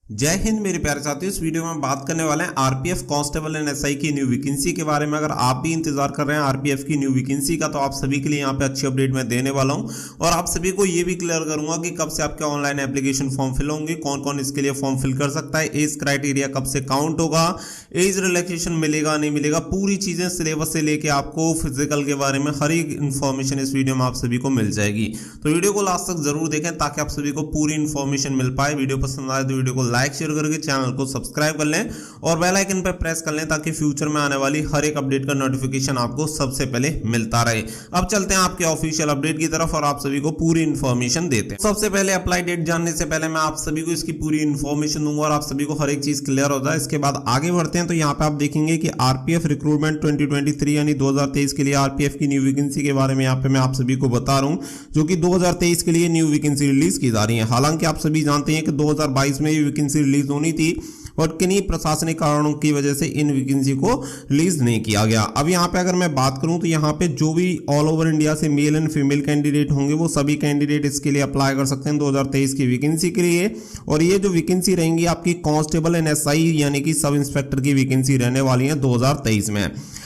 जय हिंद मेरे प्यारे साथियों। इस वीडियो में बात करने वाले हैं आरपीएफ कांस्टेबल एंड एसआई की न्यू वैकेंसी के बारे में। अगर आप भी इंतजार कर रहे हैं आरपीएफ की न्यू वैकेंसी का, तो आप सभी के लिए यहाँ पे अच्छी अपडेट मैं देने वाला हूँ और आप सभी को ये भी क्लियर करूंगा कि कब से आपके ऑनलाइन एप्लीकेशन फॉर्म फिल होंगे, कौन कौन इसके लिए फॉर्म फिल कर सकता है, एज क्राइटेरिया कब से काउंट होगा, एज रिलैक्सेशन मिलेगा नहीं मिलेगा, पूरी चीजें सिलेबस से लेके आपको फिजिकल के बारे में हर एक इन्फॉर्मेशन इस वीडियो में आप सभी को मिल जाएगी। तो वीडियो को लास्ट तक जरूर देखें ताकि आप सभी को पूरी इन्फॉर्मेशन मिल पाए। वीडियो पसंद आए तो वीडियो को लाइक शेयर करके चैनल को सब्सक्राइब कर लें और बेल आइकन पर प्रेस कर लें ताकि फ्यूचर में आने वाली हर एक अपडेट का नोटिफिकेशन आपको सबसे पहले मिलता रहे। अब चलते हैं आपके ऑफिशियल अपडेट की तरफ और आप सभी को पूरी इन्फॉर्मेशन देते हैं। सबसे पहले अप्लाई डेट जानने से पहले मैं आप सभी को इसकी पूरी इन्फॉर्मेशन दूंगा और आप सभी को हर एक चीज क्लियर हो जाए। इसके बाद आगे बढ़ते हैं। तो यहाँ पे आप देखेंगे कि आरपीएफ रिक्रूटमेंट 2023 यानी 2023 के लिए आरपीएफ की न्यू वैकेंसी के बारे में यहाँ पे मैं आप सभी को बता रहा हूँ, जो कि 2023 के लिए न्यू वैकेंसी रिलीज की जा रही है। हालांकि आप सभी जानते हैं कि 2022 में ये वैकेंसी रिलीज होनी थी और किन्हीं प्रशासनिक कारणों की वजह से इन वैकेंसी को रिलीज नहीं किया गया। अब यहाँ पे अगर मैं बात करूं तो यहाँ पे जो भी ऑल ओवर इंडिया से मेल एंड फीमेल कैंडिडेट होंगे वो सभी कैंडिडेट इसके लिए अप्लाई कर सकते हैं 2023 की वैकेंसी के लिए। और ये जो वैकेंसी रहेंगी आपकी कांस्टेबल एंड एसआई यानी कि सब इंस्पेक्टर की वैकेंसी रहने वाली है 2023 में।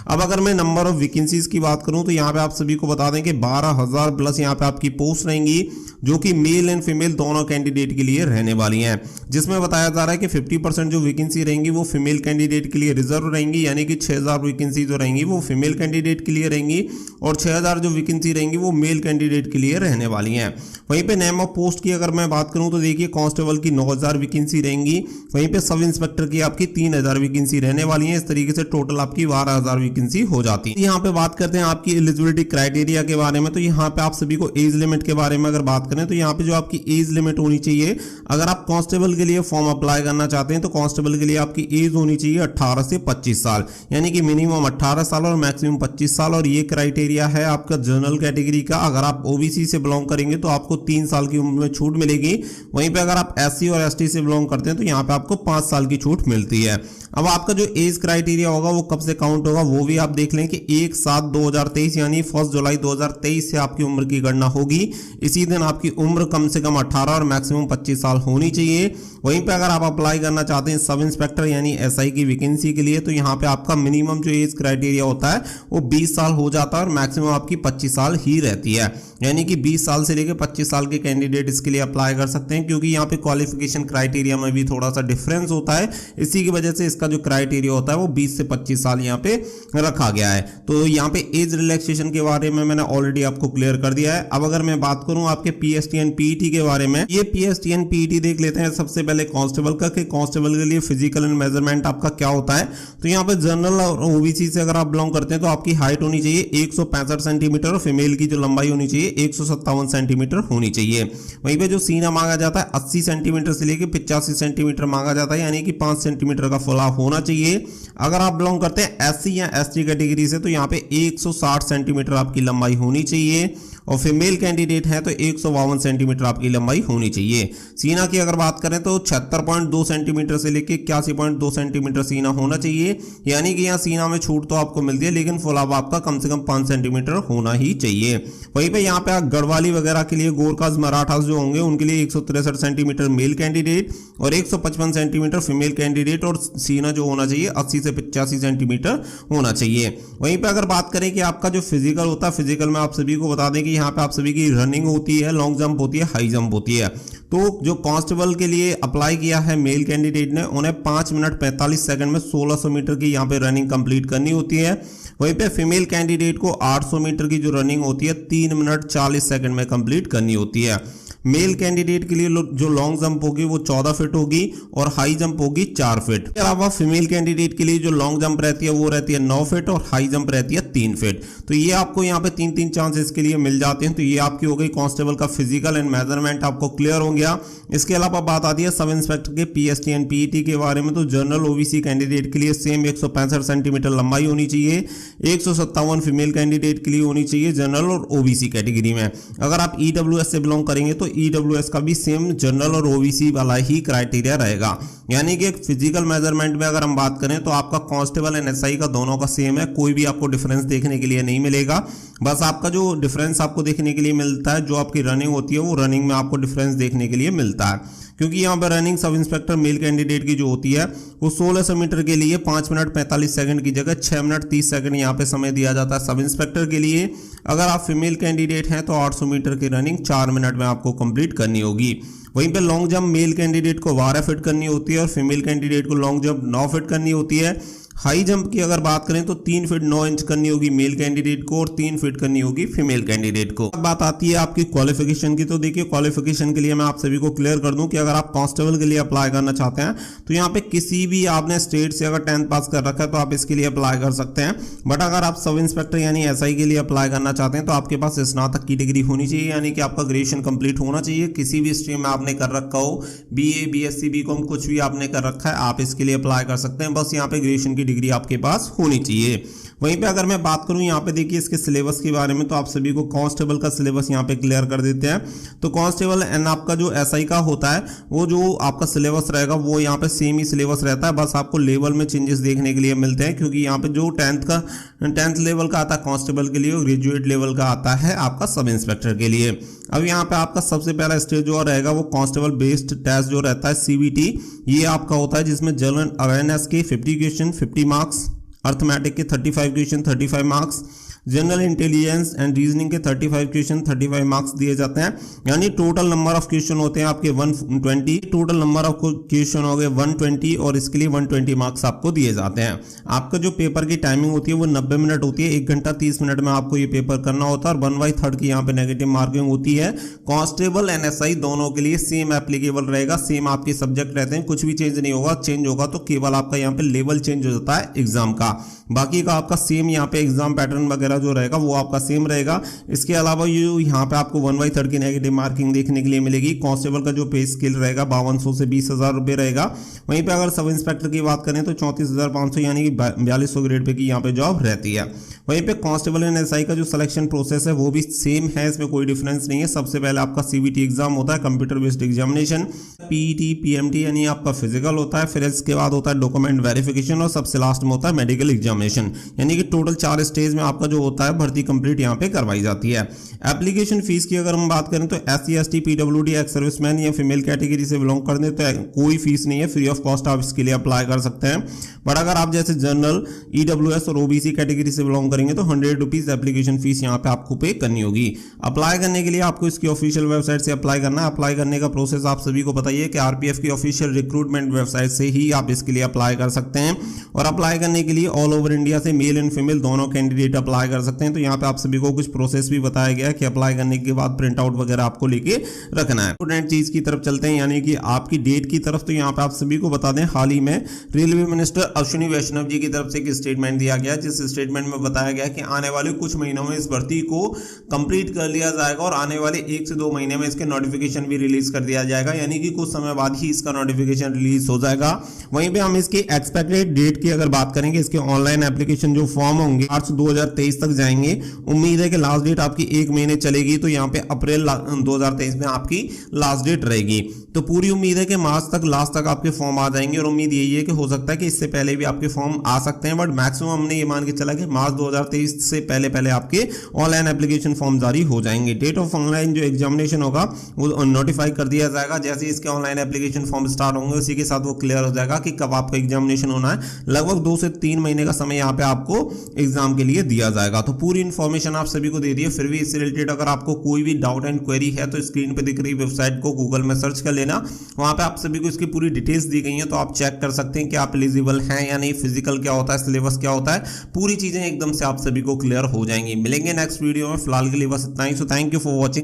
अब अगर मैं नंबर ऑफ वैकेंसीज की बात करूं तो यहाँ पे आप सभी को बता दें कि 12,000 प्लस यहाँ पे आपकी पोस्ट रहेंगी जो कि मेल एंड फीमेल दोनों कैंडिडेट के लिए रहने वाली हैं, जिसमें बताया जा रहा है कि 50% जो वैकेंसी रहेंगी वो फीमेल कैंडिडेट के लिए रिजर्व रहेंगी, यानी कि 6,000 वैकेंसी जो रहेंगी वो फीमेल कैंडिडेट के लिए रहेंगी और 6,000 जो वैकेंसी रहेंगी वो मेल कैंडिडेट के लिए रहने वाली हैं। वहीं पे नेम ऑफ पोस्ट की अगर मैं बात करूं तो देखिए कांस्टेबल की 9,000 वैकेंसी रहेंगी, वहीं पे सब इंस्पेक्टर की आपकी 3,000 वैकेंसी रहने वाली है। इस तरीके से टोटल आपकी 12,000 वैकेंसी हो जाती है। यहाँ पे बात करते हैं आपकी एलिजिबिलिटी क्राइटेरिया के बारे में। तो यहाँ पे आप सभी को एज लिमिट के बारे में अगर बात करें तो यहाँ पे जो आपकी एज लिमिट होनी चाहिए, अगर आप कांस्टेबल के लिए फॉर्म अप्लाई करना चाहते हैं तो कांस्टेबल के लिए आपकी एज होनी चाहिए 18 से 25 साल, यानी कि मिनिमम 18 साल और मैक्सिमम 25 साल। और ये क्राइटेरिया है आपका जनरल कैटेगरी का। अगर आप ओबीसी से बिलोंग करेंगे तो आपको 3 साल की उम्र में छूट मिलेगी। वहीं पे अगर आप एससी और एसटी से बिलोंग करते हैं तो यहाँ पे आपको 5 साल की छूट मिलती है। अब आपका जो एज क्राइटेरिया होगा वो कब से काउंट होगा वो भी आप देख लें कि 1/7/2023 यानी 1 जुलाई 2023 से आपकी उम्र की गणना होगी। इसी दिन आपकी उम्र कम से कम 18 और मैक्सिमम 25 साल होनी चाहिए। वहीं पे अगर आप अप्लाई करना चाहते हैं सब इंस्पेक्टर यानी एसआई की वैकेंसी के लिए तो यहाँ पे आपका मिनिमम जो एज क्राइटेरिया होता है वो 20 साल हो जाता है और मैक्सिमम आपकी 25 साल ही रहती है, यानी कि 20 साल से लेकर 25 साल के कैंडिडेट इसके लिए अप्लाई कर सकते हैं, क्योंकि यहाँ पे क्वालिफिकेशन क्राइटेरिया में भी थोड़ा सा डिफरेंस होता है। इसी की वजह से इसका जो क्राइटेरिया होता है वो 20 से 25 साल यहाँ पे रखा गया है। तो यहाँ पे एज रिलैक्सेशन के बारे में मैंने ऑलरेडी आपको क्लियर कर दिया है। अब अगर मैं बात करूं आपके पीएसटीएन पीईटी के बारे में, ये पीएसटीएन पीईटी देख लेते हैं सबसे पहले कांस्टेबल का, कि कांस्टेबल के लिए फिजिकल एंड मेजरमेंट आपका क्या होता है। तो यहाँ पे जनरल और ओबीसी से अगर आप बिलोंग करते हैं तो आपकी हाइट होनी चाहिए 165 सेंटीमीटर और फीमेल की जो लंबाई होनी चाहिए 157 सेंटीमीटर होनी चाहिए। वहीं पे जो सीना मांगा जाता है 80 सेंटीमीटर से लेकर 85 सेंटीमीटर मांगा जाता है, यानी कि 5 सेंटीमीटर का फुलाव होना चाहिए। अगर आप बिलोंग करते हैं एससी या एसटी कैटेगरी से तो यहाँ पे 160 सेंटीमीटर आपकी लंबाई होनी चाहिए और फीमेल कैंडिडेट है तो 152 सेंटीमीटर आपकी लंबाई होनी चाहिए। सीना की अगर बात करें तो 76.2 सेंटीमीटर से लेकर 81.2 सेंटीमीटर सीना होना चाहिए, यानी कि यहाँ सीना में छूट तो आपको मिलती है लेकिन फुलाव आपका कम से कम 5 सेंटीमीटर होना ही चाहिए। वहीं पे यहाँ पे गढ़वाली वगैरह के लिए गोरखास मराठास जो होंगे उनके लिए 163 सेंटीमीटर मेल कैंडिडेट और 155 सेंटीमीटर फीमेल कैंडिडेट और सीना जो होना चाहिए 80 से 85 सेंटीमीटर होना चाहिए। वहीं पे अगर बात करें कि आपका जो फिजिकल होता है, फिजिकल में आप सभी को बता दें कि यहाँ पे आप सभी की रनिंग होती है, लॉन्ग जंप होती है, हाई जंप होती है। तो जो कांस्टेबल के लिए अप्लाई किया है मेल कैंडिडेट ने, उन्हें 5 मिनट 45 सेकंड में 1600 मीटर की यहाँ पे रनिंग कंप्लीट करनी होती है। वहीं पे फीमेल कैंडिडेट को 800 मीटर की जो रनिंग होती है 3 मिनट 40 सेकंड में कंप्लीट करनी होती है। मेल कैंडिडेट के लिए जो लॉन्ग जंप होगी वो 14 फीट होगी और हाई जंप होगी 4 फीट। इसके अलावा फीमेल कैंडिडेट के लिए जो लॉन्ग जंप रहती है वो रहती है 9 फीट और हाई जंप रहती है 3 फीट। तो ये आपको यहाँ पे 3-3 चांसेस के लिए मिल जाते हैं। तो ये आपकी हो गई कांस्टेबल का फिजिकल एंड मेजरमेंट आपको क्लियर हो गया। इसके अलावा बात आती है सब इंस्पेक्टर के पीएसटीएन पीईटी के बारे में। तो जनरल ओबीसी कैंडिडेट के लिए सेम 165 सेंटीमीटर लंबाई होनी चाहिए, 157 फीमेल कैंडिडेट के लिए होनी चाहिए जनरल और ओबीसी कैटेगरी में। अगर आप ईडब्ल्यूएस से बिलोंग करेंगे तो ईडब्ल्यूएस का भी सेम जनरल और ओबीसी वाला ही क्राइटेरिया रहेगा, यानी कि एक फिजिकल मेजरमेंट में अगर हम बात करें तो आपका कांस्टेबल एंड एसआई का दोनों का सेम है, कोई भी आपको डिफरेंस देखने के लिए नहीं मिलेगा। बस आपका जो डिफरेंस आपको देखने के लिए मिलता है, जो आपकी रनिंग होती है वो रनिंग में आपको डिफरेंस देखने के लिए मिलता है। क्योंकि यहाँ पर running sub inspector male candidate की जो होती है वो 1600 मीटर के लिए 5 मिनट 45 सेकंड की जगह 6 मिनट 30 सेकंड यहाँ पे समय दिया जाता है सब इंस्पेक्टर के लिए। अगर आप फीमेल कैंडिडेट हैं तो 800 मीटर की रनिंग 4 मिनट में आपको कंप्लीट करनी होगी। वहीं पे लॉन्ग जंप मेल कैंडिडेट को 12 फीट करनी होती है और फीमेल कैंडिडेट को लॉन्ग जंप 9 फीट करनी होती है। हाई जंप की अगर बात करें तो 3 फीट 9 इंच करनी होगी मेल कैंडिडेट को और 3 फीट करनी होगी फीमेल कैंडिडेट को। अब बात आती है आपकी क्वालिफिकेशन की, तो देखिए क्वालिफिकेशन के लिए मैं आप सभी को क्लियर कर दूं कि अगर आप कांस्टेबल के लिए अप्लाई करना चाहते हैं तो यहाँ पे किसी भी आपने स्टेट से अगर 10th पास कर रखा है तो आप इसके लिए अप्लाई कर सकते हैं। बट अगर आप सब इंस्पेक्टर यानी SI के लिए अप्लाई करना चाहते हैं तो आपके पास स्नातक की डिग्री होनी चाहिए, यानी कि आपका ग्रेजुएशन कंप्लीट होना चाहिए। किसी भी स्ट्रीम में आपने कर रखा हो, BA BSc BCom कुछ भी आपने कर रखा है, आप इसके लिए अप्लाई कर सकते हैं। बस यहाँ पे ग्रेजुएशन की डिग्री आपके पास होनी चाहिए। वहीं पे अगर मैं बात करूं यहाँ पे देखिए इसके सिलेबस के बारे में, तो आप सभी को कांस्टेबल का सिलेबस यहाँ पे क्लियर कर देते हैं। तो कांस्टेबल एंड आपका जो SI का होता है वो जो आपका सिलेबस रहेगा वो यहाँ पे सेम ही सिलेबस रहता है, बस आपको लेवल में चेंजेस देखने के लिए मिलते हैं। क्योंकि यहाँ पे जो 10th लेवल का आता है कांस्टेबल के लिए, ग्रेजुएट लेवल का आता है आपका सब इंस्पेक्टर के लिए। अब यहाँ पे आपका सबसे पहला स्टेज जो रहेगा वो कांस्टेबल बेस्ड टेस्ट जो रहता है CBT, ये आपका होता है जिसमें जनरल अवेयरनेस के 50 क्वेश्चन 50 मार्क्स, अर्थमेटिक के 35 question 35 marks, general intelligence and reasoning के 35 क्वेश्चन 35 मार्क्स दिए जाते हैं। यानी टोटल नंबर ऑफ क्वेश्चन होते हैं आपके 120, टोटल नंबर ऑफ क्वेश्चन हो गए 120 और इसके लिए 120 मार्क्स आपको दिए जाते हैं। आपका जो पेपर की टाइमिंग होती है वो 90 मिनट होती है, 1 घंटा 30 मिनट में आपको ये पेपर करना होता है और 1/3 की यहाँ पे नेगेटिव मार्किंग होती है। कांस्टेबल एंड SI दोनों के लिए सेम एप्लीकेबल रहेगा, सेम आपके सब्जेक्ट रहते हैं, कुछ भी चेंज नहीं होगा। चेंज होगा तो केवल आपका यहाँ पे लेवल चेंज हो जाता है एग्जाम का, बाकी का आपका सेम यहाँ पे एग्जाम पैटर्न वगैरह जो रहेगा वो आपका सेम रहेगा। इसके अलावा यहाँ पे आपको 1/3 की नेगेटिव मार्किंग देखने के लिए मिलेगी। कांस्टेबल का जो पे स्केल रहेगा 5200 से 20,000 रुपए रहेगा। वहीं पे अगर सब इंस्पेक्टर की बात करें तो 34,500 यानी कि 4200 ग्रेड पे की यहाँ पे जॉब रहती है। वहीं पे कांस्टेबल एंड SI का जो सिलेक्शन प्रोसेस है वो भी सेम है, इसमें कोई डिफरेंस नहीं है। सबसे पहले आपका CBT एग्जाम होता है, computer based examination, PET PMT यानी आपका फिजिकल होता है, फिर इसके बाद होता है डॉक्यूमेंट वेरिफिकेशन और सबसे लास्ट में होता है मेडिकल एग्जामिनेशन। यानी कि टोटल 4 स्टेज में आपका जो होता है भर्ती कंप्लीट यहाँ पे करवाई जाती है। एप्लीकेशन फीस की अगर हम बात करें तो SC ST PWD ex serviceman या फीमेल कैटेगरी से बिलोंग करते तो कोई फीस नहीं है, फ्री ऑफ कॉस्ट आप इसके लिए अप्लाई कर सकते हैं। बट अगर आप जैसे जनरल EWS और OBC कैटेगरी से बिलोंग करेंगे तो 100 रुपीज एप्लीकेशन फीस यहाँ पे आपको पे करनी होगी। अप्लाई करने के लिए आपको इसकी ऑफिशियल वेबसाइट से अप्लाई करना है। अप्लाई करने का प्रोसेस आप सभी को बताइए कि RPF की ऑफिशियल रिक्रूटमेंट वेबसाइट से ही आप इसके लिए अप्लाई कर सकते हैं। और अप्लाई करने के लिए ऑल ओवर इंडिया से मेल एंड फीमेल दोनों कैंडिडेट अप्लाई कर सकते हैं। तो यहाँ पे आप सभी को कुछ प्रोसेस भी बताया गया कि अप्लाई करने के बाद प्रिंट आउट वगैरह आपको लेके रखना है। इंपोर्टेंट चीज की तरफ चलते हैं यानी कि आपकी डेट की तरफ। तो यहाँ पे आप सभी को बता दें हाल ही में रेलवे मिनिस्टर अश्विनी वैष्णव जी की तरफ से एक स्टेटमेंट दिया गया, जिस स्टेटमेंट में बताया गया कि आने वाले कुछ महीनों में इस भर्ती को कंप्लीट कर लिया जाएगा और आने वाले 1 से 2 महीने में इसके नोटिफिकेशन भी रिलीज कर दिया जाएगा, यानी कि कुछ समय बाद ही इसका नोटिफिकेशन रिलीज हो जाएगा। वहीं पे हम इसकी एक्सपेक्टेड डेट की अगर बात करेंगे, इसके ऑनलाइन एप्लीकेशन जो फॉर्म होंगे मार्च 2023 तक जाएंगे। उम्मीद है कि लास्ट डेट आपकी 1 महीने चलेगी, तो यहाँ पे अप्रैल 2023 में आपकी लास्ट डेट रहेगी। तो पूरी उम्मीद है कि मार्च तक लास्ट तक आपके फॉर्म आ जाएंगे और उम्मीद यही है कि हो सकता है कि इससे पहले भी आपके फॉर्म आ सकते हैं। बट मैक्सिमम हमने ये मान के चला कि मार्च 2023 से पहले आपके ऑनलाइन एप्लीकेशन फॉर्म जारी हो जाएंगे। डेट ऑफ ऑनलाइन जो एग्जामिनेशन होगा वो नोटिफाई कर दिया जाएगा। जैसे इसके ऑनलाइन एप्लीकेशन फॉर्म स्टार्ट होंगे उसी के साथ वो क्लियर हो जाएगा कि कब आपका एग्जामिनेशन होना है। लगभग 2 से 3 महीने का समय यहाँ पे आपको एग्जाम के लिए दिया जाएगा। तो पूरी इंफॉर्मेशन आप सभी को दे दी है। फिर भी इससे रिलेटेड अगर आपको कोई भी डाउट एंड क्वेरी है तो स्क्रीन पे दिख रही वेबसाइट को गूगल में सर्च कर लेना, वहां पे आप सभी को इसकी पूरी डिटेल्स दी गई हैं। तो आप चेक कर सकते हैं कि आप एलिजिबल हैं या नहीं, फिजिकल क्या होता है, सिलेबस क्या होता है, पूरी चीजें एकदम से आप सभी को क्लियर हो जाएंगी। मिलेंगे नेक्स्ट वीडियो में, फिलहाल के लिए बस इतना ही। So thank you for watching.